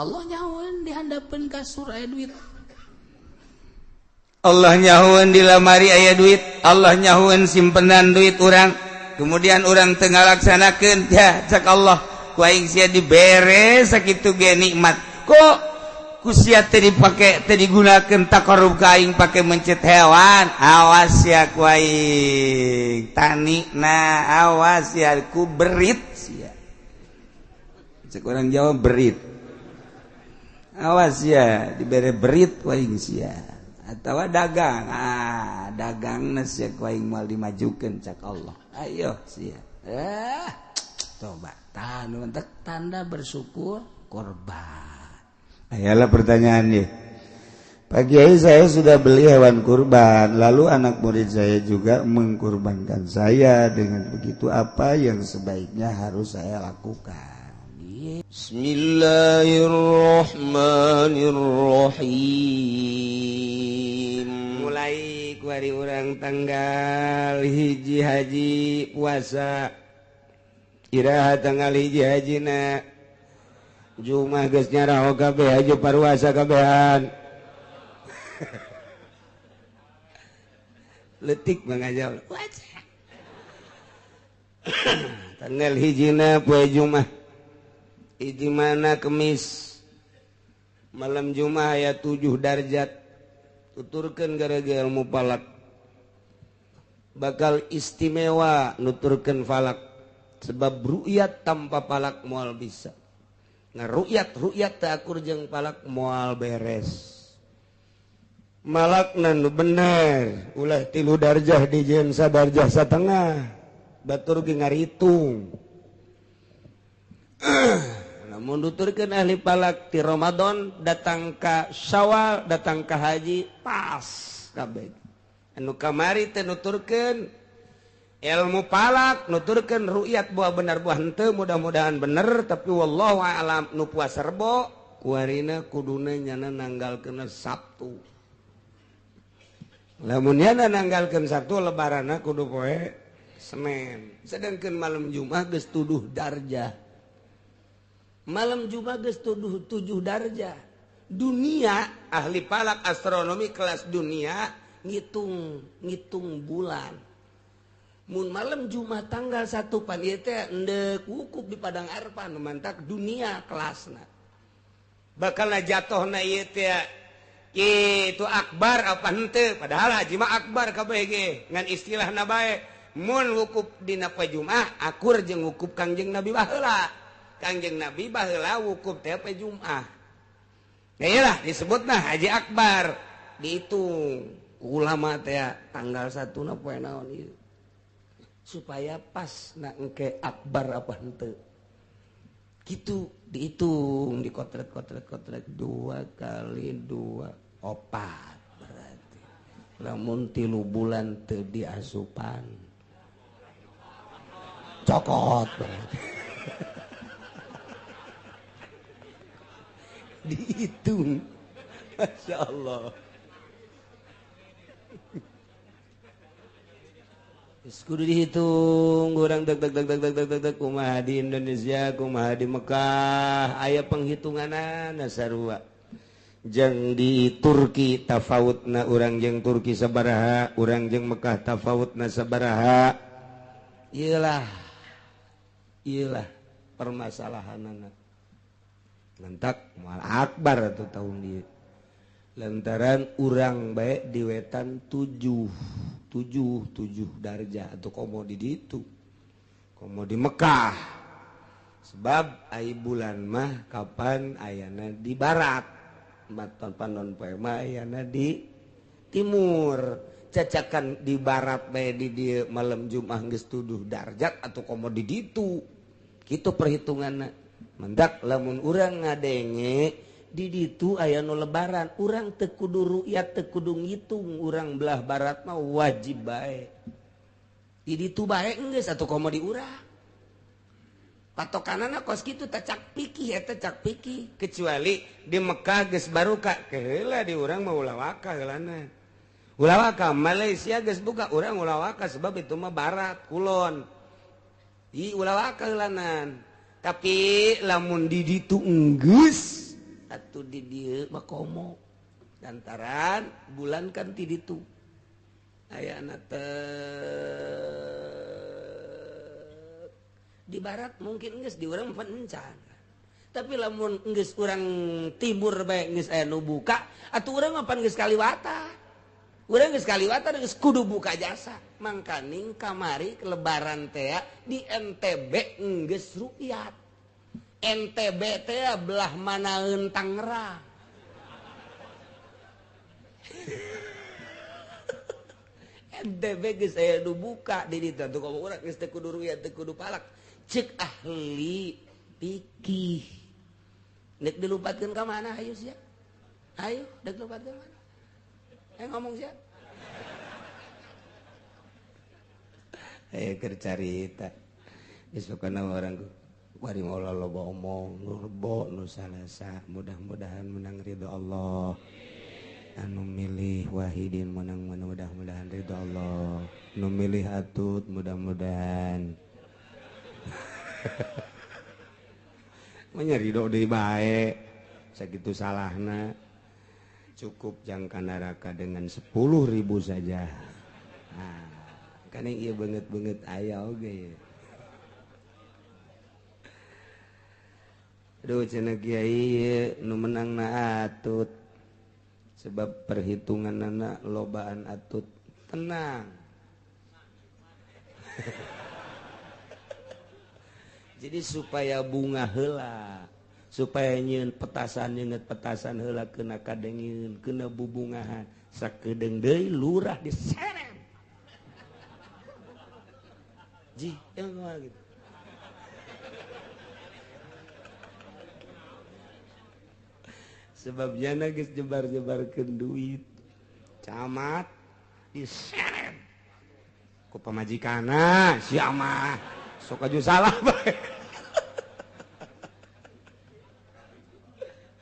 Allah nyawan dihandapkeun kasur aya duit. Allah nyahuan di lamari aya duit, Allah nyahuan simpenan duit urang, kemudian urang teu ngalaksanakeun, ya cak Allah ku aing sia dibere sakitu ge nikmat. Kok ku sia teu dipake teu digunakeun taqarrub ka aing pake mencet hewan. Awas ya ku aing tanina, awas ya ku berit sia. Cek urang Jawa berit. Awas ya dibere berit ku aing sia. Atau dagang, dagang nasi ku aing moal dimajukeun cak Allah. Ayo sia. Coba tanda bersyukur kurban. Ayolah pertanyaannya. Pak Kiai, saya sudah beli hewan kurban, lalu anak murid saya juga mengkurbankan saya. Dengan begitu apa yang sebaiknya harus saya lakukan? Bismillahirrahmanirrahim. Mulai ku hari urang tanggal hiji haji puasa, iraha tanggal hiji hajina Jumat geus nyaraho kabeh haji paruasa kabehan. Letik mangajal. Tanggal hijina poe Jumat. Hiji mana Kemis. Malam Jumat aya 7 darajat. Tuturkeun gara-gara ilmu falak. Bakal istimewa nuturkeun falak. Sebab ru'yat tanpa falak moal bisa. Nah ru'yat teu akur jeung falak moal beres. Malakna nu bener ulah 3 darjah dijieun sadarjah satengah. Batur ge ngaritung. Lamun nuturkeun ahli falak ti Ramadan datang ka Syawal, datang ka haji pas kabeh. Anu kamari teh nuturkeun ilmu falak, nuturkeun ru'yat buah bener buah henteu, mudah-mudahan bener, tapi wallahu a'lam nu puasa Rebo kuarina kuduna nyana nanggalkeun Sabtu. Lamun nyana nanggalkeun Sabtu lebaranna kudu poe Senin. Sedangkeun malam Jumat geus 7 darjah. Malam Jumat geus 7 darjah. Dunia ahli falak astronomi kelas dunia ngitung bulan. Mun malam Jumat tanggal 1 pan ieu teh endek wukuf di padang Arfah mantak dunia kelasna. Bakalna jatohna ieu teh itu akbar apa henteu, padahal haji mah akbar kabeh ge ngan istilahna bae. Mun wukuf dina poe Jumat akur jeung wukuf Kangjeng Nabi baheula. Kangjeng Nabi baheula wukuf teh poe Jumat. Iyalah disebutna haji akbar. Dihitung ulama teh tanggal 1 na poe naon ieu. Supaya pas na engke akbar apa henteu. Gitu dihitung, dikotret 2 kali 2 4 berarti. Lamun 3 bulan teu diasupan. Cokot berarti. Dihitung. Masya Allah. Kudu dihitung urang deg kumaha di Indonesia, kumaha di Mekah, aya penghitunganana sarua. Jeung di Turki tafawutna urang jeung Turki sabaraha, urang jeung Mekah tafawutna sabaraha. Iyalah permasalahanana. Lantak moal akbar atuh tahun ieu. Lantaran urang bae di wetan 7 darjah atau komo di ditu. Komo di Mekah. Sebab ai bulan mah kapan ayana di barat. Maton panon poe mah ayana di timur. Cacakan di barat bae di dieu malam Jumat geus 7 darjat atau komo di ditu. Kitu perhitunganna. Mendak lamun urang ngadenge di ditu aya nu lebaran, urang teu kudu ru'yat, teu kudu ngitung, urang belah barat mah wajib bae. Di ditu bae geus atuh komo di urang. Patokanana kos kitu teh cak pikih eta cak pikih, kecuali di Mekah geus barokah, keheula di urang mah ulah waka heulana. Ulah waka Malaysia geus buka, urang ulah waka sebab itu mah barat, kulon. Ulah waka heulanan. Tapi lamun di ditu enggeus atuh di dieu makomo lantaran bulan kan ti ditu ayana di barat mungkin geus di urang pencan tapi lamun geus urang timur bae geus aya nu buka atuh urang mah pan geus kaliwata urang geus kaliwata geus kudu buka jasa mangkaning kamari lebaran teh di NTB geus rukyat NTB teh belah manaeun Tangerang NTB geus aya nu buka di ditu tuh kalau urang geus teu kudu rukyat teu kudu palak cek ahli fikih nek dilupatkeun ka mana hayu sia ayo dek lupatkeun mana ngomong sia keur carita geus kana orang bari maula loba omong nu rebo nu salasa mudah-mudahan menang ridho Allah anu milih Wahidin menang mudah-mudahan ridho Allah nu milih Atut mudah-mudahan ridho deui bae sakitu salahna cukup jangka neraka dengan 10.000 saja nah kan ieu beungeut-beungeut aya oge aduh cenah kiai nu menangna Atut sebab perhitunganna lobaan Atut tenang jadi supaya bunga heula supaya nyeun petasan nyeungeut petasan heula keuna kadengieun keuna bubungahan sakedeung deui lurah diseret ji yang gitu sebabnya geus jebar-jebarkeun duit camat diseret ku pamajikanna sia mah sok aju salah bae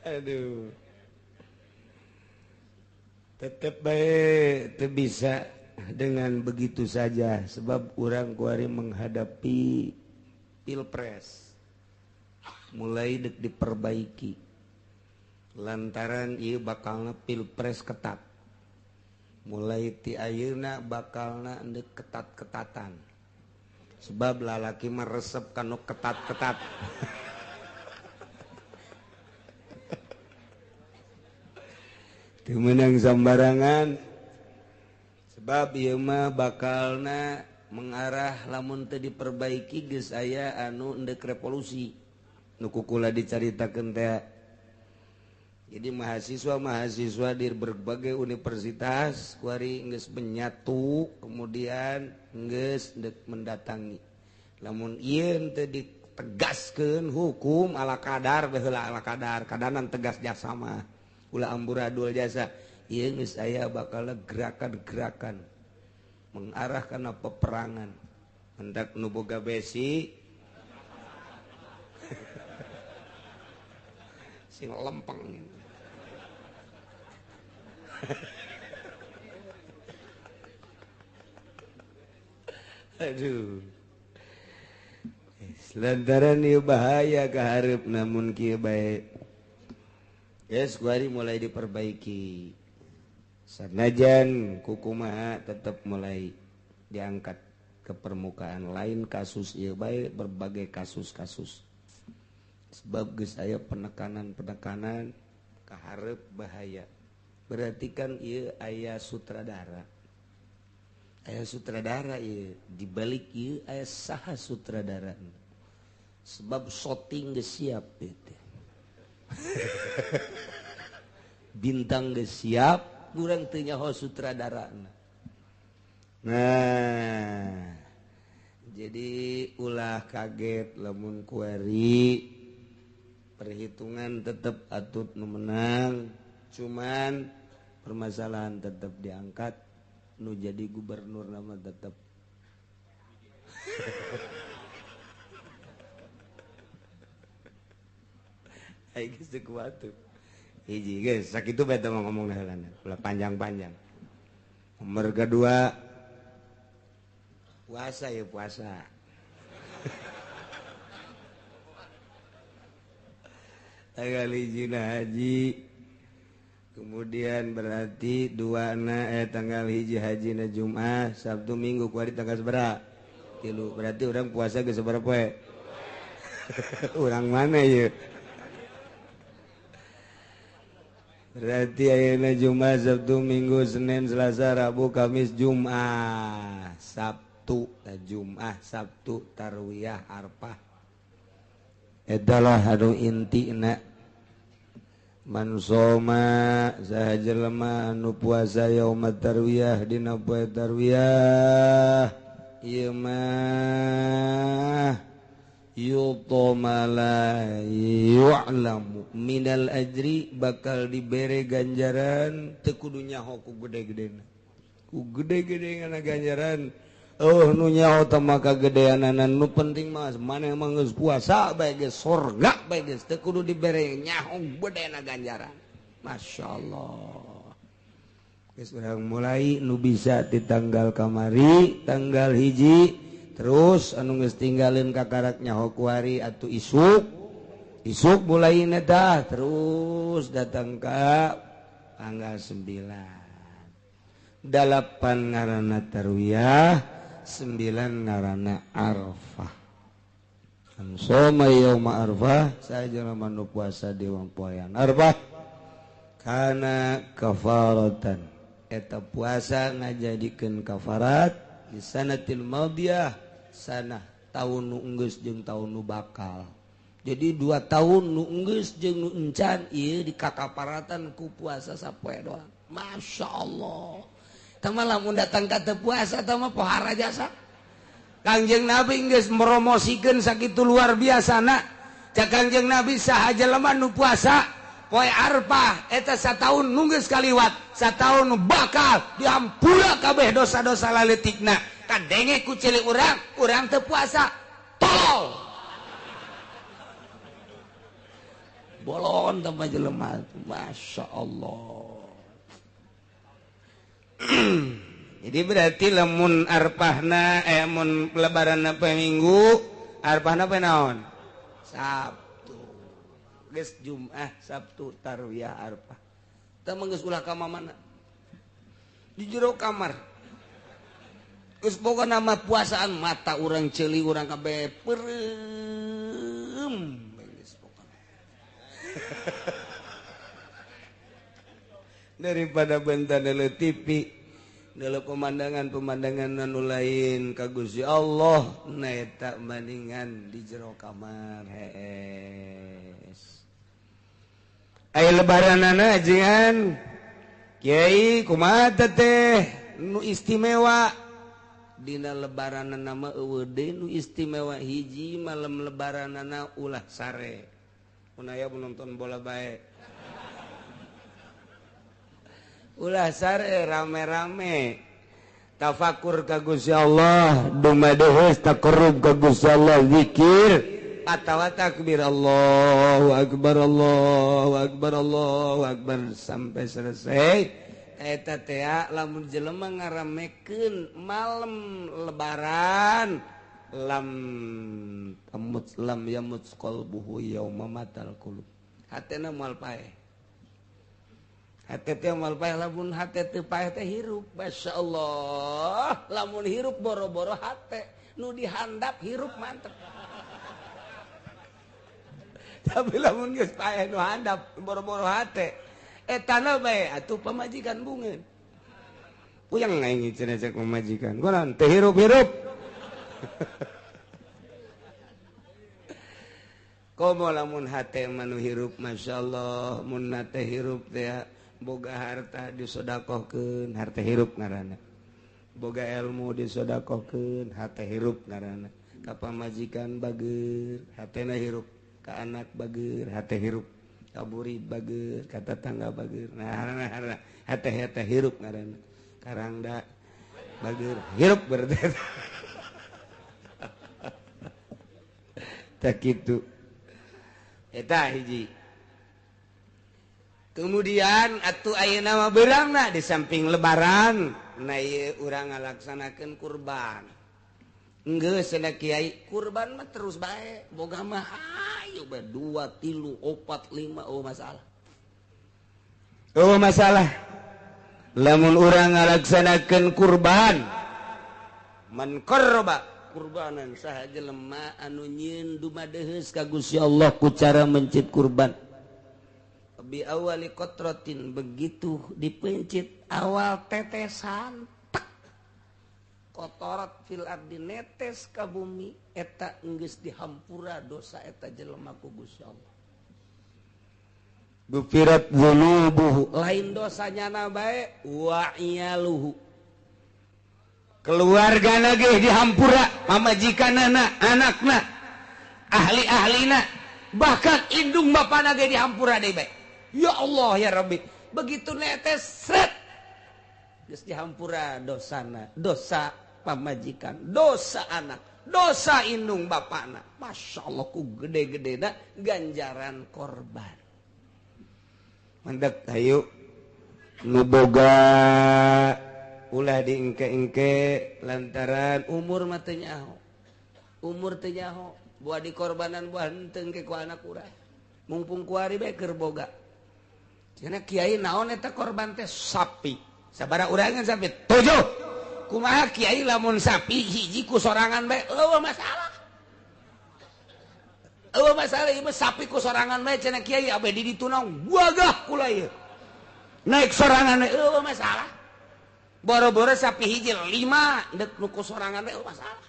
aduh tetep bae teu bisa dengan begitu saja sebab urang kuari menghadapi pilpres mulai dek diperbaiki lantaran ieu bakalna pilpres ketat mulai ti ayeuna bakalna endek ketat-ketatan sebab lalaki mah resep kanu ketat-ketat teu meunang sambarangan sebab ieu mah bakalna mengarah lamun teu diperbaiki geus aya anu endek revolusi nu kukula dicaritakeun teh jadi mahasiswa di berbagai universitas kuari geus menyatu kemudian geus mendatangi lamun ieu teu ditegaskeun hukum ala kadar baheula ala kadar kadanan tegas jasa mah ulah amburadul jasa ieu geus aya bakal gerakan-gerakan mengarah kana peperangan hendak nu boga besi sing lempeng aduh lantaran ieu bahaya ka hareup namun kieu bae geus kuari mulai diperbaiki sanajan kukumaha tetap mulai diangkat ke permukaan lain kasus ieu bae berbagai kasus-kasus sebab geus aya penekanan-penekanan ka hareup bahaya berarti kan ieu aya sutradara ieu dibalik ieu aya saha sutradara sebab syuting geus siap teh bintang geus siap urang teu nyaho sutradarana nah jadi ulah kaget lamun kuari perhitungan tetap Atut nu menang cuman permasalahan tetap diangkat nu jadi gubernur nama tetap ai geus teu kuat tuh hiji geus sakitu bae teh ngomongna heulana ulah panjang-panjang nomor kedua puasa ya puasa tanggal hijina haji kemudian berarti tanggal hiji hajina Jumat Sabtu Minggu kuari tanggal seberapa 3 berarti orang puasa ke seberapa poe orang mana ya berarti ayeuna Jumat Sabtu Minggu Senin Selasa Rabu Kamis Jumat Sabtu Sabtu tarwiyah Arfah adalah anu intina man soma saha jelema anu puasa yaumat tarwiyah dina poe tarwiyah ieu mah yutomala yu'lamu minal ajri bakal dibere ganjaran teu kudu nyaho ku gede-gedena ku gede-gedena ganjaran nu nyaho teh mah kagedeanan nu penting mah maneh mah geus puasa bae geus surga bae geus teu kudu dibere nyaho gedena ganjaran masyaallah geus urang mulai nu bisa di tanggal kamari tanggal hiji terus anu geus tinggalin kakarak nyaho kuari atuh isuk mulai dah terus datang ka tanggal 9 8 ngaranna tarwiyah 9 ngaranna Arafah. Soma yauma Arafah sajelema nu puasa di poean Arafah kana kafaratan eta puasa ngajadikeun kafarat di sanatil madiyah sanah taun nu enggeus jeung taun nu bakal. Jadi 2 tahun nu enggeus jeung nu encan ieu dikakaparatan ku puasa sapoe doang. Masyaallah. Tama lamun datang kata puasa tama pohara jasa Kangjeng Nabi geus meromosikeun sakitu luar biasa na cak Kangjeng Nabi saha jelema nu puasa poe Arfah eta sataun nu geus kaliwat sataun nu bakal diampura kabeh dosa-dosa laletikna kadenge ku cilik urang teu puasa tolol bolon tama jelema masyaallah. Jadi berarti lamun arpahna mun lebaranna poe Minggu arpahna poe naon Sabtu geus Jumat Sabtu tarwiyah Arfah teu geus ulah ka mamana di jero kamar geus boga nama puasaan mata urang ceuli urang kabeh peureum geus pokona daripada bentar dulu TV dulu pemandangan anu lain ka Gusti Allah naeta bandingan di jero kamar hees aya lebaranana ajengan Kiai kumaha teh nu istimewa dina lebaranana mah eueuh deui nu istimewa hiji malam lebaranana ulah sare mun aya nonton bola bae ulah sare rame-rame tafakur ka Gusti Allah dumadeheus taqarrub ka Gusti Allah zikir atawa takbir Allahu akbar sampai selesai eta teh lamun jelema ngaramekeun malam lebaran lam yamut qalbuhu yauma matal qulub hatena moal paeh hati teh mal paeh lamun hati teh paeh teh hirup masyaallah lamun hirup boro-boro hati nu dihandap hirup mantep tapi lamun geus paeh nu handap boro-boro hati etana bae atuh pamajikan bungeun puyang aing cenah cek pamajikan kunaon teh hirup-hirup komo lamun hati manu hirup masyaallah mun teh hirup teh boga harta disodakohkeun harta hirup ngaranna boga ilmu disodakohkeun harta hirup ngaranna ka pamajikan bageur hatena hirup ka anak bageur hate hirup ka buri bageur ka tetangga bageur nah hate hirup ngaranna karangda bageur hirup berarti tak kitu eta hiji. Kemudian atuh ayeuna mah beurangna di samping lebaran na ieu urang ngalaksanakeun kurban. Enggeus cenah Kiai, kurban mah terus bae, boga mah ayo 2, 3, 4, 5 masalah lamun urang ngalaksanakeun kurban man qarraba kurbanan saha jelema anu nyieun dumadeheus ka Gusti Allah ku cara mencit kurban bi awali qatratin begitu dipencit awal tetesan kotorat fil ardi netes ka bumi eta geus dihampura dosa eta jelema ku Gusti Allah gufirat dzunubuhu lain dosanya na bae wa iyaluhu keluargana ge dihampura pamajikanana anakna ahli-ahlina bahkan indung bapana ge dihampura deui bae ya Allah ya Rabbi begitu netes sret geus dihampura dosana dosa pamajikan dosa anak dosa indung bapana Masya Allah ku gede-gedena ganjaran korban mendak hayu nu boga ulah diengke-engke lantaran umur mah teu nyaho buah di korbanan buah henteu engke ku anak urang mumpung kuari bae keur boga cenah kiai naon eta korban teh sapi sabaraha urangan sapi 7 kumaha kiai lamun sapi hiji ku sorangan bae eueuh masalah ieu sapi ku sorangan bae cenah kiai abdi di ditu naon wagah kula ieu naik sorangan bae eueuh masalah boro-boro sapi hiji 5 dek nu ku sorangan bae eueuh masalah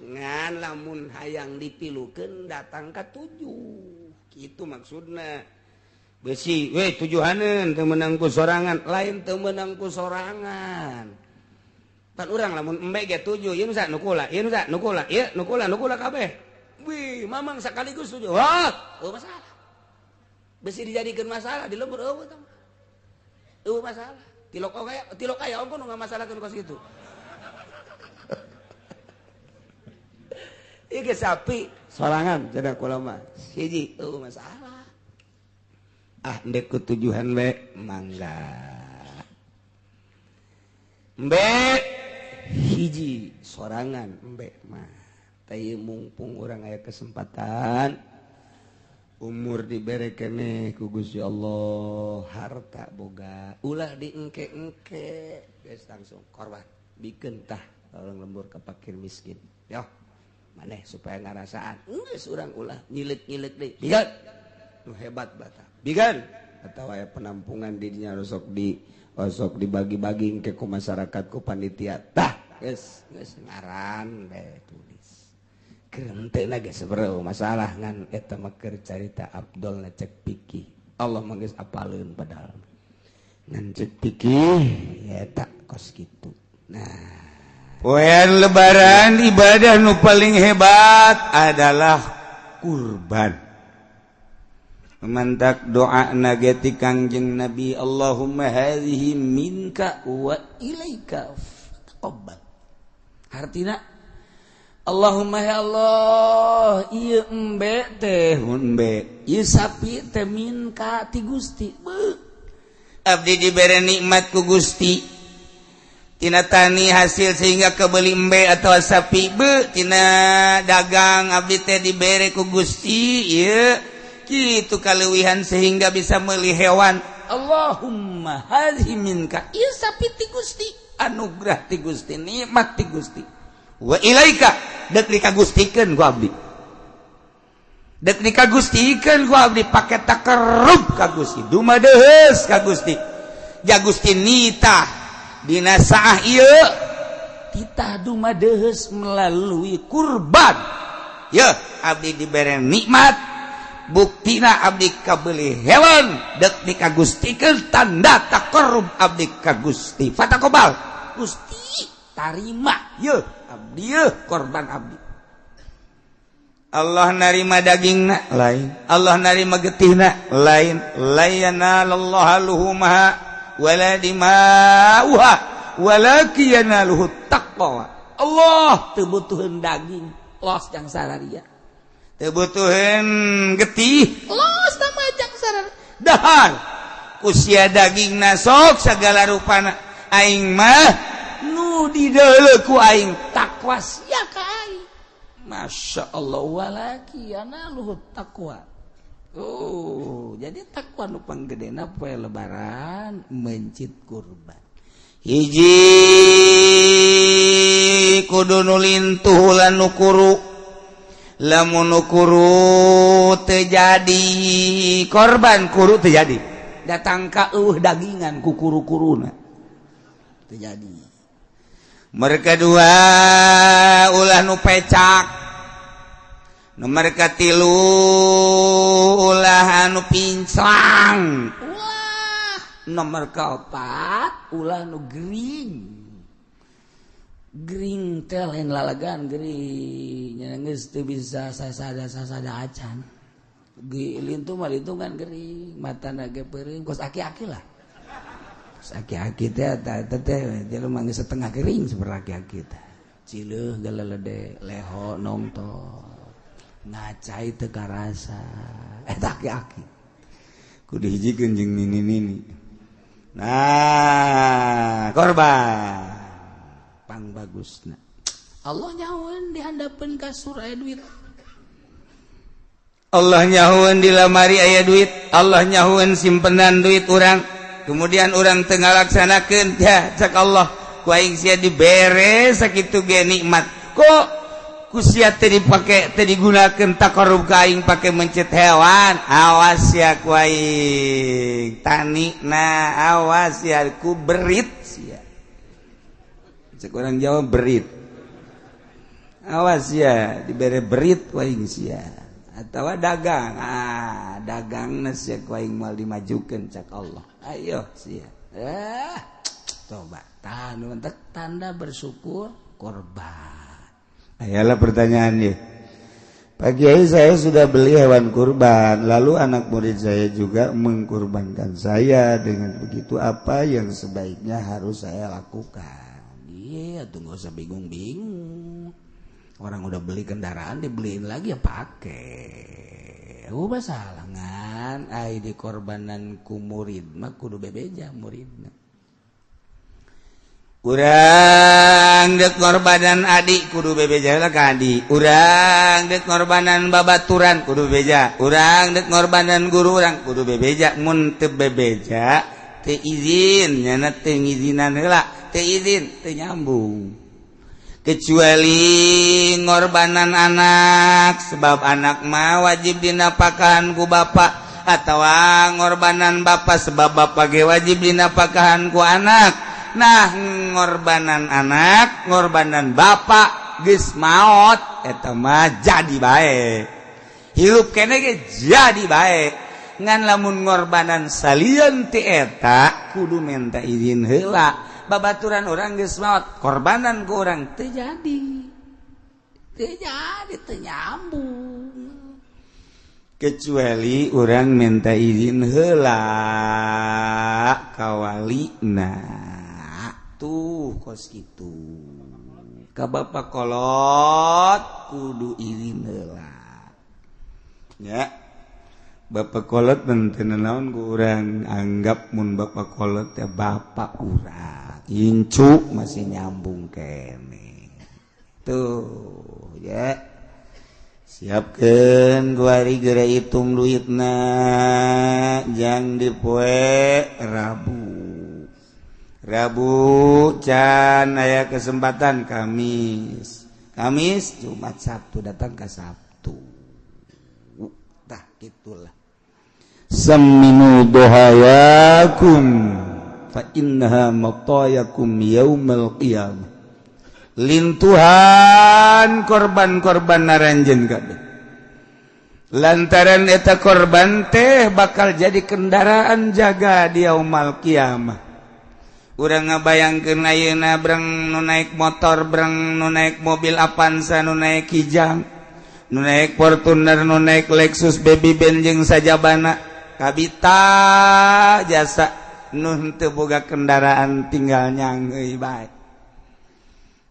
ngan lamun hayang dipilukeun datang ka 7 kitu maksudna besi we tujuaneun teu meunang ku sorangan lain teu meunang ku sorangan pan urang lamun embe ge 7 ieu nu sa nukula ieu nu sa nukula ieu nukula kabeh wih mamang sakaligus 7 wah eueuh masalah besi dijadikeun masalah di lembur eueuh tah eueuh masalah tilok aya ongko nu ngamasalahkeun kos kitu ieu ge sapi sorangan cenah kula mah hiji eueuh masalah ndek ku tujuan we mangga mbe hiji sorangan mbe mah teu mumpung urang aya kesempatan umur dibere keneh ku Gusti Allah harta boga ulah diengke-engke geus langsung korban bikeun tah tolong lembur ka fakir miskin yo maneh supaya ngarasaan geus urang ulah nyileuk-nyileuk deui bigan nu hebat bata bigan atawa aya penampungan di dinya sok dibagi-bagi ke ku masyarakat ku panitia tah geus ngaran bae tulis keur henteu na geus sabareu masalah ngan eta mah keur carita Abdul na cek piki Allah mah geus apaleun padahal ngan cek piki eta kos kitu nah poean lebaran ibadah nu paling hebat adalah kurban mantak doa nageti kangjeng Nabi Allahumma hadhihi minka wa ilaika taqabbal artina Allahumma ya Allah ieu embe teh hunbe ieu sapi teh minka ti Gusti abdi dibere nikmat ku Gusti tina tani hasil sehingga kebeuli embe atau sapi tina dagang abdi teh dibere ku Gusti ieu kitu kaleuwihan sehingga bisa meuli hewan Allahumma hadhi minka ieu sapi ti Gusti anugerah ti Gusti nikmat ti Gusti wa ilaika dek dikagustikeun ku abdi dek dikagustikeun ku abdi pake takarrub ka Gusti dumadeheus ka Gusti ja Gusti nitah dina saah ieu titah dumadeheus melalui kurban ya abdi dibere nikmat buktina abdi kabeuli hewan dek dikagustikeun tanda takarrub abdi ka Gusti fatakobal Gusti tarima ye abdi ye korban abdi Allah narima dagingna lain Allah narima getihna lain layanallaha luhumaha wala dimauha walakin yanaluhu taqwa Allah teu butuheun daging los jang sararia kebutuhan getih los nama jang sarar dahar kusia daging nasok segala rupana aing mah nu di deuleu ku aing takwa sia ka aing Masya Allah walaki luhut takwa. Oh, jadi takwa nu panggedena poe lebaran mencit kurban. Hiji kudu nu lintuh lan nu kuru. Lamun nu kuru teu jadi korban kuru teu jadi. Datang ka dagingan ku kuru-kuruna. Teu jadi. Mereka dua ulah nu pecak. Nomor katilu ulah anu pincang. Nomor kaopat ulah nu gering. Gering teh lain lalagan gering. Nya geus teu bisa sasada acan. Lintu mah lintu kan gering, matana ge peureum kos aki-aki lah. Kos aki-aki teh teh jelema geus setengah gering saperti aki-aki teh. Cileuh galelede leho nongtol. Ngacai teu karasa eta aki-aki kudu hijikeun jeung nini-nini. Nah korban pang bagusna Allah nyahoeun dihandapeun kasur aya duit. Allah nyahoeun di lamari aya duit. Allah nyahoeun simpenan duit urang. Kemudian urang teu ngalaksanakeun ya cak Allah ku aing sia dibere sakitu ge nikmat. Kok kusia tadi dipake tadi digunakan takarub kaing pakai mencet hewan. Awas ya ku aing tani na awas ya ku berit sia. Cek orang Jawa berit. Awas ya dibere berit ku aing sia. Atawa dagang. Dagangna sia ku aing moal dimajukeun cak Allah. Ayo sia. Coba tanda bersyukur korban. Ayalah pertanyaannya. Pak Kiai, saya sudah beli hewan kurban, lalu anak murid saya juga mengkurbankan saya. Dengan begitu apa yang sebaiknya harus saya lakukan? Iya, tuh nggak usah bingung-bingung. Orang udah beli kendaraan, dibeliin lagi ya pakai. Ubah salangan, ai di korbanan ku murid, mah kudu bebeja muridna. Urang dek korbanan adik kudu bebeja lah ka adik. Urang dek korbanan babaturan kudu bebeja. Urang dek korbanan guru urang kudu bebeja. Mun teu bebeja teu izin nya teu ngizinan heula, teu izin teu nyambung. Kecuali ngorbanan anak, sebab anak mah wajib dinapakahan ku bapa, atawa ngorbanan bapa sebab bapa ge wajib dinapakahan ku anak. Nah ngorbanan anak, ngorbanan bapak geus maot eta mah jadi bae. Hirup keneh ge jadi bae. Ngan lamun ngorbanan salieun ti eta kudu minta izin heula. Babaturan urang geus maot, korbanan ku urang teu jadi. Teu jadi, teu nyambung. Kecuali urang minta izin heula ka walina. Tuh kos gitu ka bapak kolot kudu izin heula ya. Bapak kolot teu naon ku urang anggap mun bapak kolot ya bapak urang incu masih nyambung kene tuh ya. Siapkeun ku ari geura hitung duitna jang di poe Rabu can aya kesempatan Kamis Jumat Sabtu datang ke Sabtu. Tah gitulah. Saminu dohayakum fa innaha matayakum yaumal qiyamah. Lintuhan korban-korban naranjeun kabeh. Lantaran eta korban teh bakal jadi kendaraan jaga di yaumal qiyamah. Urang ngabayangkeun ayeuna breng nu naik motor, breng nu naik mobil Avanza, nu naik Kijang, nu naik Fortuner, nu naik Lexus baby ben jeung sajabana kabita jasa nu teu boga kendaraan tinggal nyangeuy bae.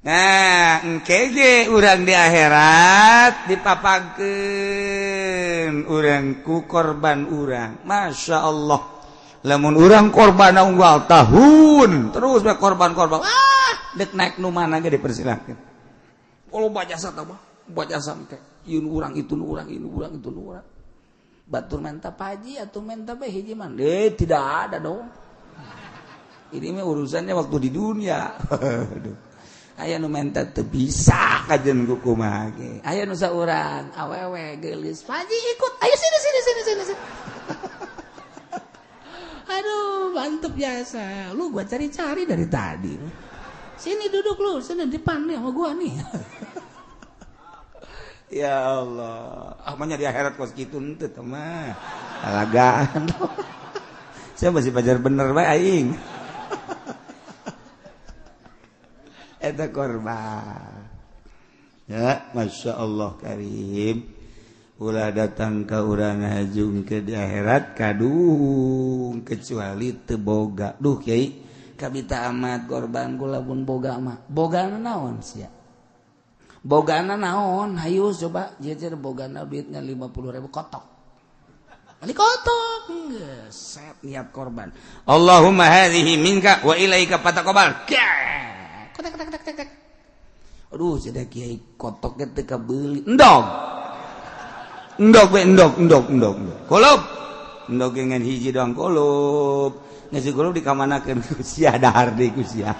Nah, engke ge urang di akhirat dipapagkeun urang ku korban urang. Masya Allah. Lamun urang korban unggal tahun terus be korban-korban dek naik nu mana ge dipersilakeun. Kalau baca jasa tah buat asam teh yun urang itu urang batur menta paji atau menta beh hiji man tidak ada dong ini mah urusannya waktu di dunia aya nu menta teu bisa kajen ku kumaha ge aya nu saurang awewe geulis paji ikut ayo sini aduh mantep biasa lu gua cari-cari dari tadi sini duduk lu sini depan nih sama gua nih ya Allah amanya di akhirat kos kitu henteu teh mah alagaan saya masih pajar bener bae aing eta korban ya Masya Allah karim ulah datang ke urang hajung ke di akhirat kadung kecuali teu boga duh kiai kabita amat korban kula pun boga mah bogana naon sia bogana naon hayu coba jejer bogana duitnya 50.000 kotok kali kotok geus set niat korban Allahumma hadhihi minka wa ilaika fataqabbal kotak aduh cedak kiai kotok teh kabeuli endog kulup endog ngan hiji doang kulup ngasi kulup dikamanakeun sia dahar deui ku sia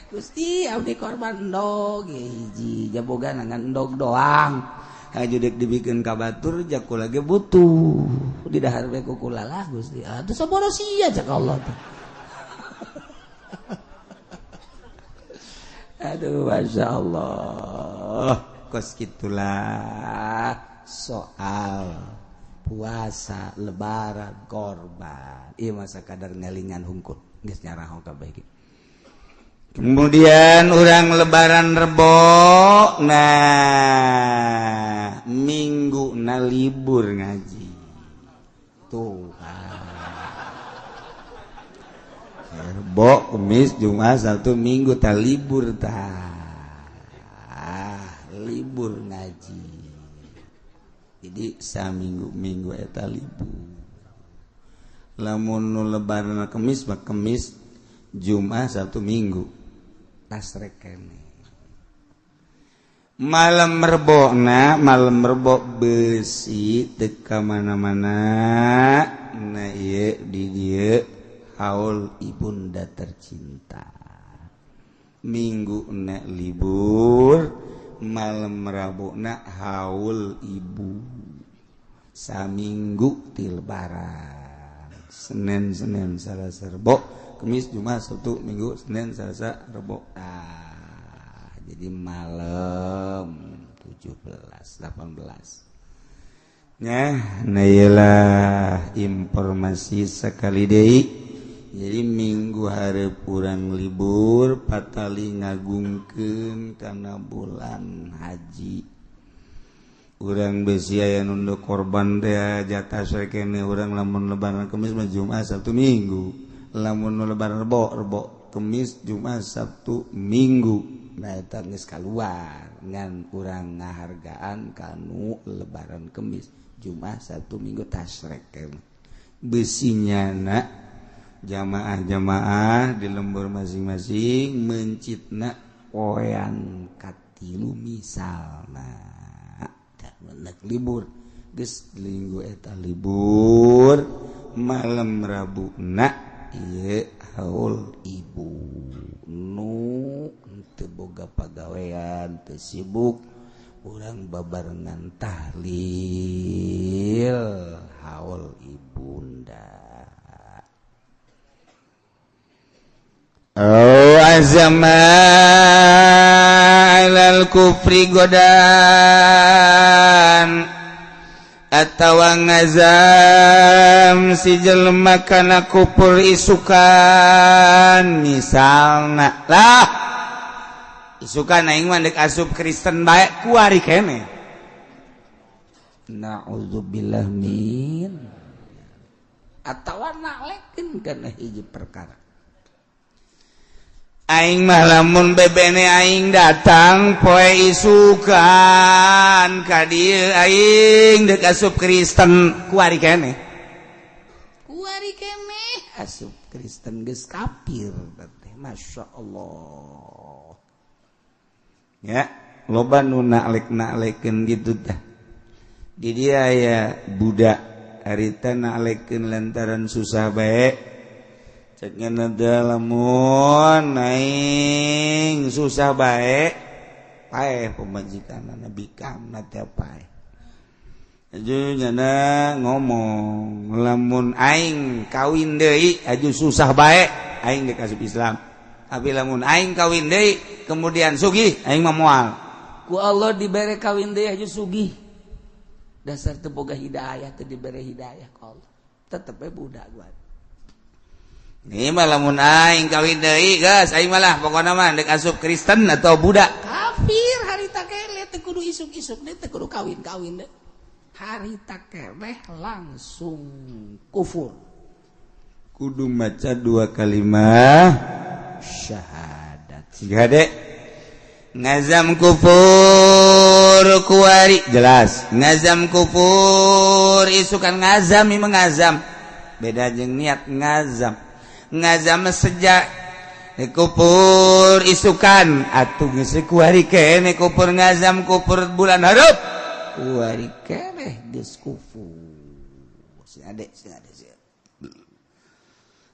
Gusti abdi korban endog hiji jaboga ngan endog doang hajudek dibikeun ka batur jak kula ge butuh di dahar we ku kula lah Gusti atuh saboro sia cak Allah teh aduh Masya Allah kos gitulah soal puasa lebaran korban ieu masa kadar ngalingan hungkul geus nyarahong kabeh ge kemudian urang lebaran rebo nah minggu na libur ngaji tuh rebo kemis jumat sabtu minggu ta libur libur ngaji jadi saminggu eta libur lamun nu lebaran kemis mah kemis jumat sabtu minggu tasrek kene malam rebo besi teu ka mana-mana na ieu di dieu haul ibunda tercinta minggu na libur malam rabu na haul ibu saminggu ti lebaran Senin Selasa Rebo Kamis Jumat Sabtu Minggu Senin Selasa Rebo jadi malam 17 18 nya nailah informasi sekali deui jadi minggu hareup urang libur patali ngagungkeun kana bulan haji urang besi aya nu korban teh jatah sae keneh urang lamun lebaran Kamis mah Jumat Sabtu Minggu lamun lebaran Rebo Kamis Jumat Sabtu Minggu nah eta geus kaluar ngan urang ngahargaan kanu lebaran Kamis Jumat Sabtu Minggu tasrek besinyana jamaah-jamaah di lembur masing-masing mencitna poean katilu misalna menek libur geus linggu eta libur malam Rabu na ieu haul ibu nu teu boga pagawean teu sibuk urang babarengan tahlil haul ibunda azama alal kufri godan atawa ngazam si jelema kana kufur isukan misalna lah isukan aing mah deuk asup Kristen bae kuari keneh naudzubillah min atawa nalekeun kana hiji perkara aing mah lamun bebene aing datang poe isukan ka dieu aing deuk asup Kristen kuari keneh asup Kristen geus kafir teh Masya Allah ya loba nu naklek-nakleken gitu tah di dia ya budak harita nakleken lantaran susah bae cek ngana lamun naing susah bae pae pemajikanana bikamna teh pae aju nyana ngomong lamun aing kawin deui aju susah bae aing geus asup Islam tapi lamun aing kawin deui kemudian sugih aing mah moal ku Allah dibere kawin deui aju sugih dasar teu boga hidayah teu dibere hidayah ku Allah tetep we budak gua ini mah lamun aing kawin deui geus aing malah pokona mah dek asup Kristen atau budak kafir harita kele teu kudu isuk-isuk deui teu kudu kawin-kawin deui harita keleh langsung kufur kudu maca 2 kalimat syahadat siga dek ngazam kufur kuari jelas ngazam kufur isukan ngazam ieu ngazam beda jeung niat ngazam ngazam sejak kufur isukan atuh geus kuari kene kufur ngazam kufur bulan hareup kuari keneh geus kufur si ade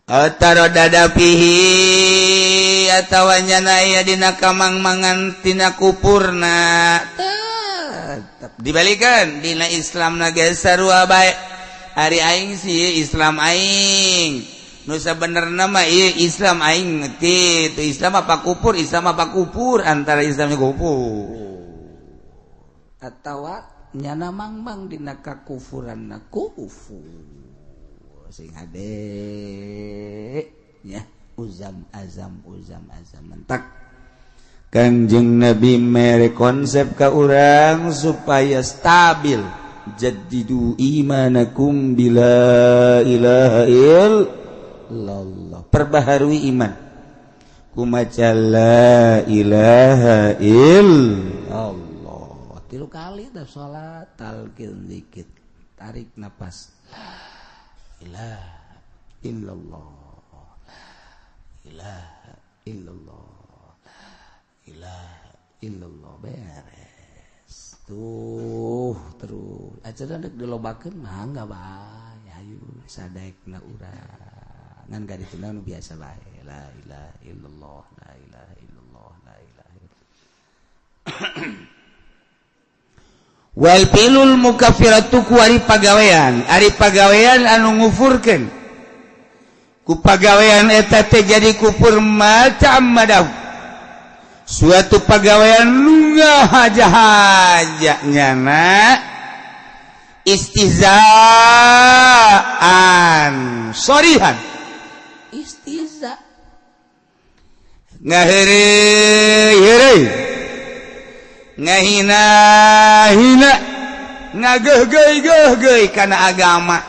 ataro dadapihi atawa nyana aya dina kamangmangan tina kupurna tetep dibalikeun dina Islamna geus sarua bae ari aing sih Islam aing nu sabenerna mah ieu Islam aing ngerti tu Islam apa kufur antara Islamnya kufur atawa nyana mangmang dina kakufuranna kufur sing ade ya uzam azam mentak Kanjeng Nabi mere konsep ka urang supaya stabil jaddidu imanakum bila ilaha illallah perbaharui iman kumaca la ilaha illallah 3 kali dah salat talqin dikit tarik napas ilaha illallah ilaha illallah ilaha illallah beres tuh terus acara dek dilobakeun mah enggak bae ayo sadaekna urang ngan gari teu naon biasa bae la ilaha illallah la ilaha illallah la ilaha illallah wal pilul mukafiratu ku ari pagawean anu ngufurkeun ku pagawean eta teh jadi kufur macam madahu suatu pagawean lunga haja-haja nyana istihzaan sorihan istihza ngaheureuy ngahina-hina ngageuh-geuh kana agama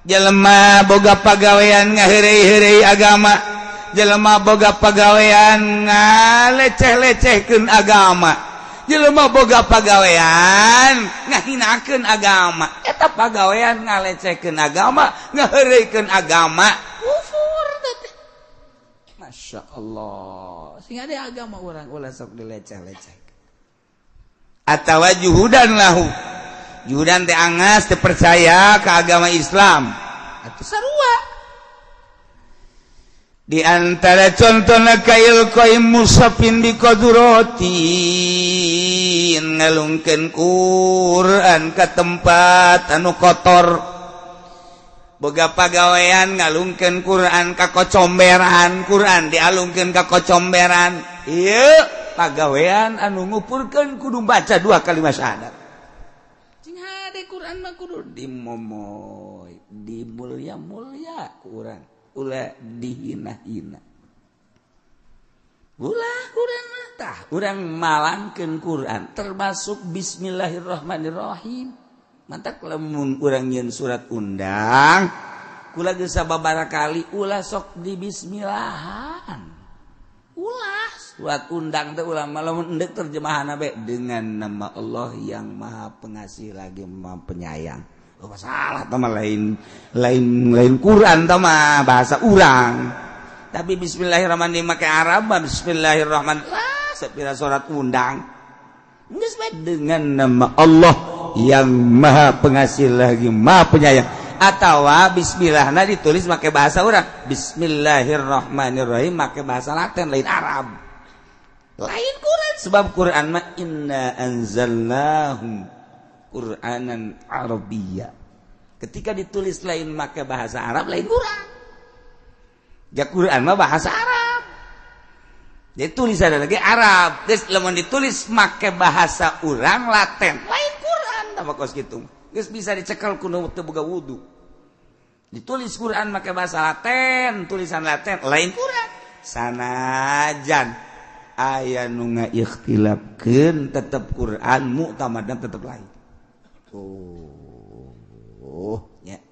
jelema boga pagawean ngaheureuy-heureuy agama jelema boga pagawean ngaleceh-lecehkeun agama jelema boga pagawean ngahinakeun agama eta pagawean ngalecehkeun agama ngaheureuikeun agama kufur teh masyaallah sing ade agama urang ulah sok dileceh-leceh atawa juhudan lahu juhudan teh angas teh percaya ke agama Islam atuh sarua di antara contohna kail qaim musafin bi qaduratin ngalungkeun Quran ka tempat anu kotor boga pagawean ngalungkeun Quran ka kocomberan Quran dialungkeun ka kocomberan ieu pagawean anu ngupurkeun kudu baca 2 kalimat syahadat cing hade Quran mah kudu dimomoy dimulya-mulya ku urang ulah dihina-hina ulah Quran mah tah urang malangkeun Quran termasuk bismillahirrahmanirrahim mantap lamun urang nyeun surat undang kula geus sababaraha kali ulah sok di bismillahan ulah surat undang teh ulama lamun endek terjemahan be dengan nama Allah yang Maha Pengasih lagi Maha Penyayang. Oh masalah tah mah lain Quran tah mah bahasa urang. Tapi bismillahirrahmanirrahim make Arab bismillahirrahmanirrahim. sepira surat undang dengan nama Allah yang maha pengasih lagi maha penyayang. Atau bismillah ditulis pakai bahasa orang, bismillahirrahmanirrahim pakai bahasa Latin lain Arab, lain Quran. Sebab Quran mah inna anzalnahu Qur'anan Arabiyya. Ketika ditulis lain pakai bahasa Arab lain Quran. Ya Quran mah bahasa Arab. Jadi tulisan lagi Arab. Terus lamun ditulis pakai bahasa urang Latin lain Quran. Apa kos kitu? Geus bisa dicekal kudu teu boga wudu. Ditulis Quran pakai bahasa Latin, tulisan Latin lain Quran. Sanajan aya nu ngaikhtilafkeun tetep Quran mu'tamadna tetep lain. Ya.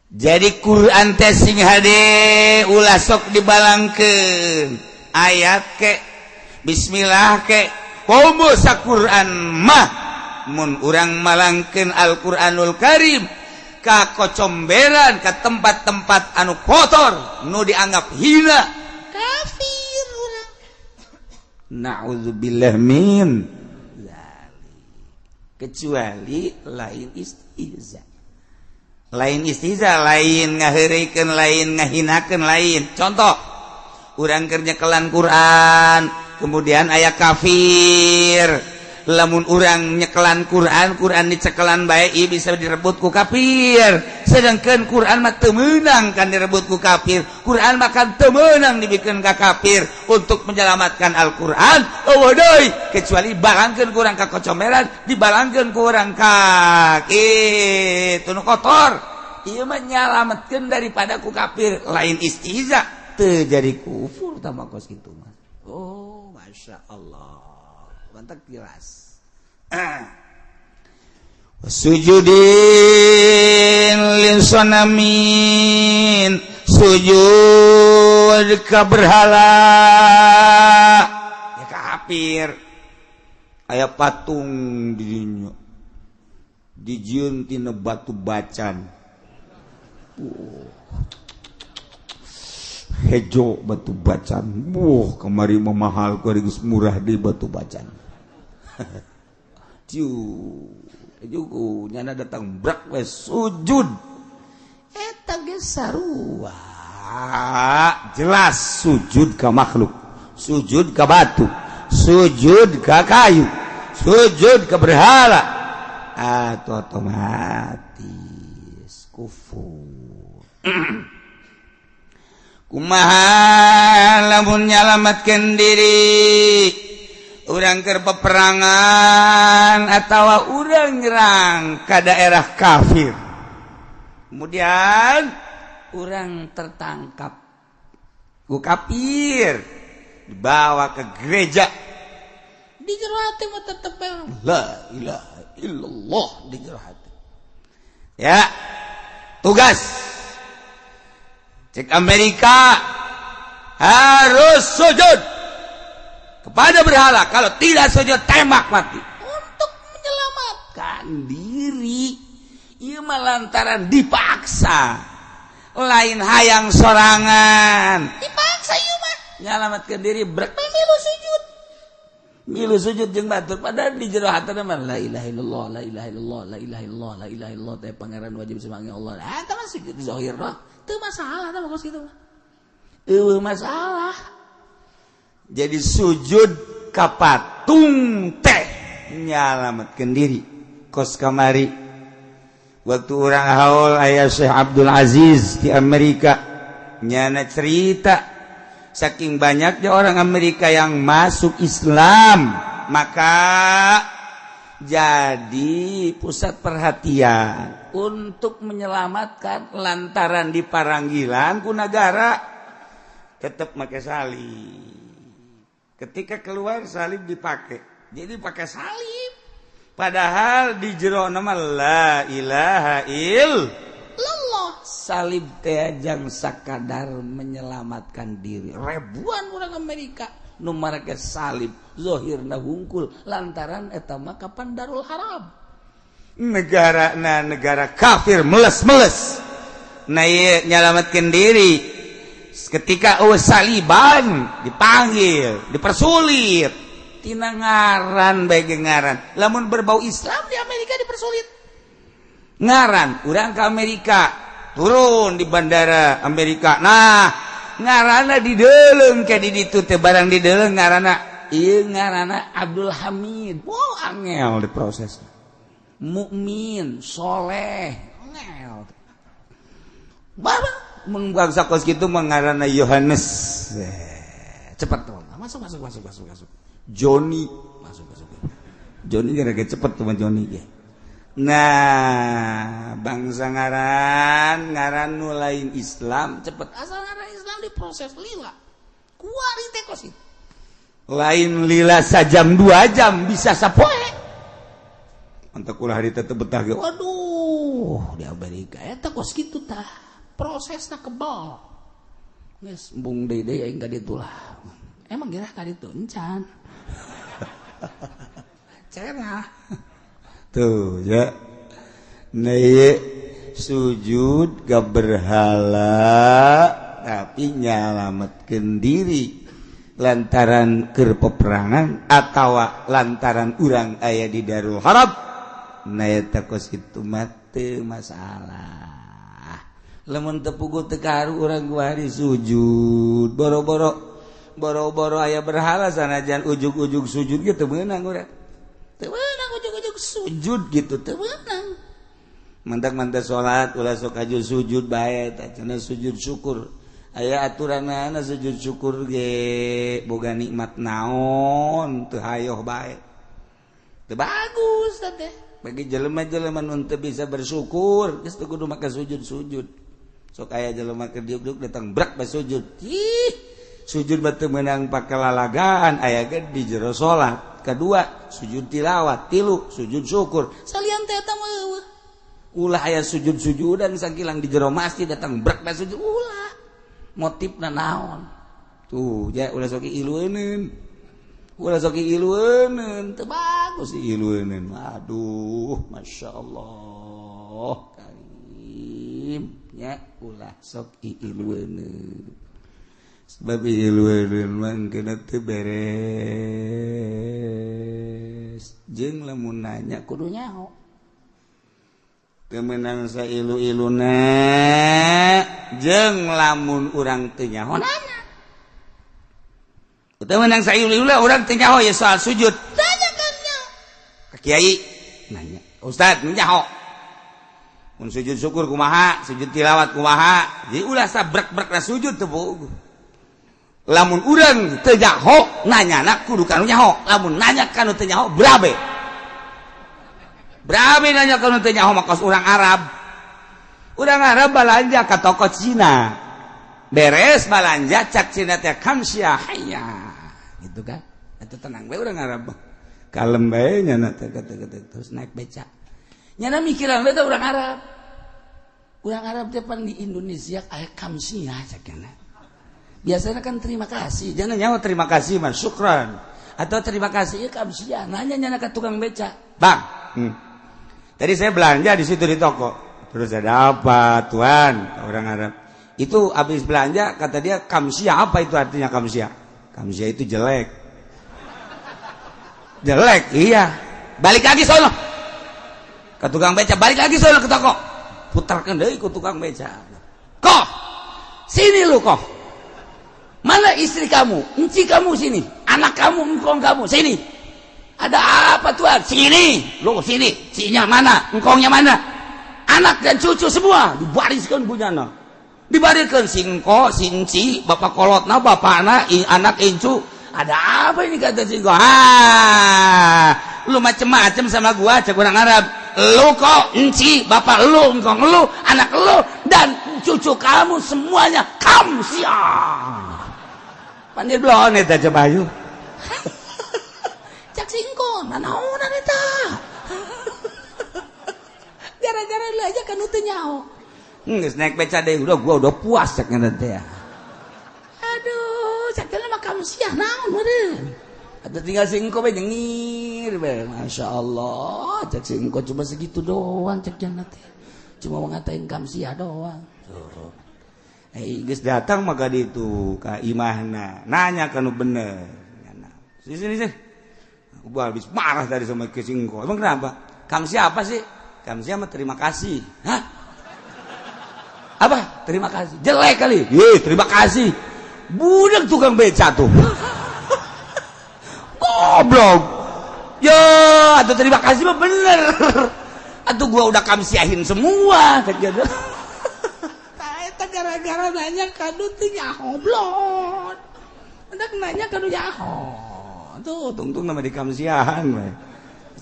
Jadi Quran teh sing hade ulah sok dibalangkeun. Ayat ke bismillah ke komo sa Quran mah mun urang malangkeun Al-Qur'anul Karim ka kocomberan ka tempat-tempat anu kotor nu dianggap hina kafir urang. Na'udzubillah min kecuali lain istihza. Lain istihza, lain ngaheureukeun, lain ngahinakeun, lain. Contoh, urang keur nyekelan Quran, kemudian aya kafir. Lamun urang nyekelan Quran, Quran dicekelan bae ieu bisa direbut ku kafir. Sedangkan Quran mah teu meunang kan direbut ku kafir. Quran mah kan teu meunang dibikeun ka kafir untuk menyelamatkan Al-Qur'an. Eueuh deui, kecuali balangkeun ku urang ka kocomberan, dibalangkeun ku urang ka kitu nu kotor. Ieu mah nyalametkeun daripada ku kafir, lain istihza, teu jadi kufur tama kos kitu mah. Oh, masyaallah. Mantap jelas. Sujudin linsanamin, sujud ka berhala. Ya kafir. Aya patung di dinya. Dijieun tina batu bacan. Hejo batu bacan. Kemari memahal ku geus murah di batu bacan. Ciu juku nyana datang brak we sujud eta ge sarua jelas sujud ka makhluk, sujud ka batu, sujud ka kayu, sujud ka berhala atau otomatis kufur. Kumaha lamun nyalamatkeun diri urang keur peperangan atawa urang nyerang ka daerah kafir, kemudian urang tertangkap ku kafir dibawa ke gereja, di jero hati mah tetep la ilaha illallah di jero hati. Ya tugas cek Amerika harus sujud kepada berhala, kalau tidak sujud tembak mati untuk menyelamatkan diri. Ieu mah lantaran dipaksa, lain hayang sorangan, dipaksa ieu mah nyalamatkeun diri brek milu sujud jeung batur, padahal di jero hatana mah la ilaha illallah, la ilaha illallah, la ilaha illallah, la ilaha illallah teh pangeran wajib semangat Allah. Eta mah sujud zahir mah teu masalah tah kos kitu mah. Eueuh masalah. Jadi sujud ka patung teh nyalametkeun diri. Kos kamari waktu urang haul aya Syekh Abdul Aziz di Amerika, nyana cerita saking banyaknya orang Amerika yang masuk Islam, maka jadi pusat perhatian untuk menyelamatkan lantaran diparanggilan ku negara tetap make salib. Ketika keluar salib dipakai, jadi pakai salib. Padahal di jero nama la ilaha illallah. Salib teh jang sakadar menyelamatkan diri. Ribuan orang Amerika nu marake salib zahirna hungkul lantaran eta mah kapan Darul Haram. Negara kafir meles-meles. Na ieu nyalametkeun diri. ketika saliban dipanggil dipersulit tina ngaran bae ngaran lamun berbau Islam di Amerika dipersulit ngaran urang ke Amerika turun di bandara Amerika nah ngaranna dideleng kayak di ditu teh barang dideleng ngaranna ieu ngaranna Abdul Hamid angel diproses mukmin soleh angel barang mun bangsa kos kitu mengarana Yohanes. Cepat tuh. Masuk. Joni masuk. Joni gara-gara cepet tuh Joni ge. Nah, bangsa ngaran nu lain Islam cepet. Asal ngaran Islam diproses lila. Kuari teh kos itu. Lain lila sajam 2 jam bisa sapoe. Anta kulah hari teh betah ge. Waduh, di Amerika eta kos kitu tah. Prosesnya kebal geus embung deui aing ka ditu lah emang geura ka ditu encan cenah tuh ya nah sujud ga berhala tapi nyalametkeun diri lantaran keur peperangan atawa lantaran urang aya di Darul Harab nah eta kos kitu mah teu masalah lamun tepugu teu kaharu urang kuari sujud boro-boro aya berhala sanajan ujug-ujug sujud ge teu meunang urang teu meunang ujug-ujug sujud gitu teu meunang mantak-mantak salat ulah sok aju sujud bae tah cenah sujud syukur aya aturanna sujud syukur ge boga nikmat naon teu hayoh bae teu bagus teh bagi jelema-jelema nu teu bisa bersyukur geus teu kudu make sujud sok aya jelema keur diuk-diuk datang brak bae sujud sujud batu menang pake lalagaan aya ge di jero salat kedua sujud tilawat tilu sujud syukur salian teh eta mah ulah aya sujud-sujudan sakilang di jero masjid datang brak bae sujud ulah motifna naon tuh ja ulah sok ilueuneun teu bagus ilueuneun aduh masyaallah karim nya ulah sok ilueuneun sebab ilueuneun mah kena teu beres jeung lamun nanya kudu nyaho teu meunang sailu-iluna jeung lamun urang teu nyaho nanya teu meunang sailu-iluna urang teu nyaho ya soal sujud tanya kan nyaho ka kiai nanya ustad nyaho mun sujud syukur kumaha sujud tilawat kumaha jadi ulah sabrek-brek na sujud teu bogo lamun urang teu nyaho nanyana kudu kanu nyaho lamun nanya kanu teu nyaho brabe nanya kanu teu nyaho mah urang Arab balanja ka toko Cina beres balanja cak Cina teh kamsia hayya gitu kan eta tenang bae urang Arab kalem bae nya teh terus naik beca nyana mikiran beta urang Arab teh pan di Indonesia aya kamsia cenah biasanya kan terima kasih jangan nyawa terima kasih mas syukran atau terima kasih ya kamsia nanya nyana ka tukang beca bang tadi saya belanja di situ di toko terus ada apa tuan orang Arab itu habis belanja kata dia kamsia apa itu artinya kamsia itu jelek iya balik lagi sono ke tukang beca balik lagi sono ke toko putarkan deui ku tukang beca kok sini lu kok mana istri kamu enci kamu sini anak kamu engkong kamu sini ada apa tuan sini lu sini sinya mana engkongnya mana anak dan cucu semua dibariskan bunyana dibariskan singko sinci bapak kolotna bapakna anak incu ada apa ini kata singko lu macem-macem sama gua cek orang Arab lu kok enci bapak lu engkong lu anak lu dan cucu kamu semuanya kamsia pandir blon eta Bayu cak singko nanaonan eta gara-gara lu aja kan teu nyaho geus naik beca deui gua udah puas cak teh aduh cak mah kamsia naon meureun ada tinggal singko bae nyengir bae masyaallah cak singko cuma segitu doang cak teh cuma ngatain kamsia doang geus datang maka ditu ka imahna nanya kanu bener sini gua habis marah tadi sama kesingko emang kenapa kamu siapa sih kamu siapa terima kasih hah apa terima kasih jelek kali terima kasih budak tukang beca tuh goblok yo atuh terima kasih mah bener atuh gua udah kamsiahin semua gitu. Gara-gara nanya kadu teh nyaho blon. Hendak nanya kadu nyaho. Tuh tungtung nama di kamsiahan we.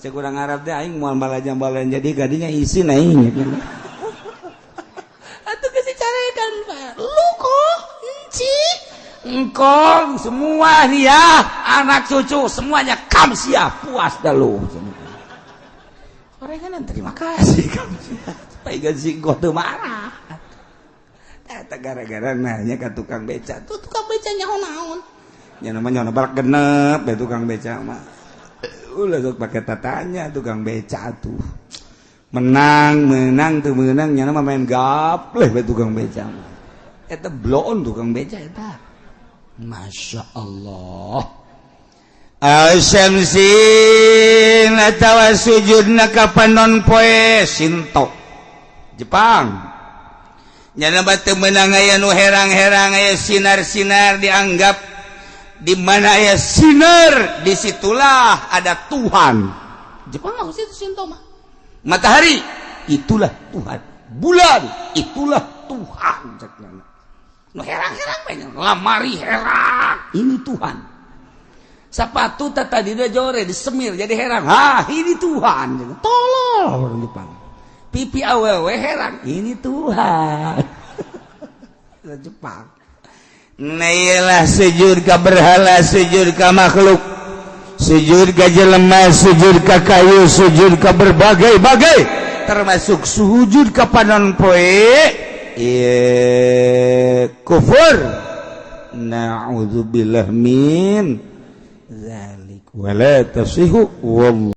Cek kurang Arab teh aing moal balajan jadi gadinya isin aing. Atuh geus dicarekan Pak. Lu kok enci. Engkong semua dia anak cucu semuanya kamsiah puas dah lu. Orang kan terima kasih kamsiah. Paigan singko teu marah. Eta gara-gara nanya ka tukang beca. Tuh tukang beca nyaho naon? Ya namanya barak genep ya tukang beca mah. Ulah sok pake tatanya tukang beca tuh. Menang tuh menang nya mah main gapleh we tukang beca mah. Eta bloon tukang beca eta. Masya Allah. Asyamsin atawa sujudna ka panon poe Shinto Jepang. Nyana batu menang aya nu herang-herang aya sinar-sinar dianggap di mana aya sinar disitulah ada Tuhan. Jepang mah situ Shinto mah. Matahari itulah Tuhan. Bulan itulah Tuhan. Nu herang-herang banyak lamari herang. Ini Tuhan. Sepatu tadi dia jore disemir jadi herang. Ini Tuhan. Tolol orang Jepang. Pipi awewe herang ini Tuhan. Jepang. Nailah sujud ka berhala, sujud ka makhluk, sujud ka jelema, sujud ka kayu, sujud ka berbagai-bagai, termasuk sujud ka panon poe. Kufur. Na'udzubillah min dzalik. Wala tasihu wallah.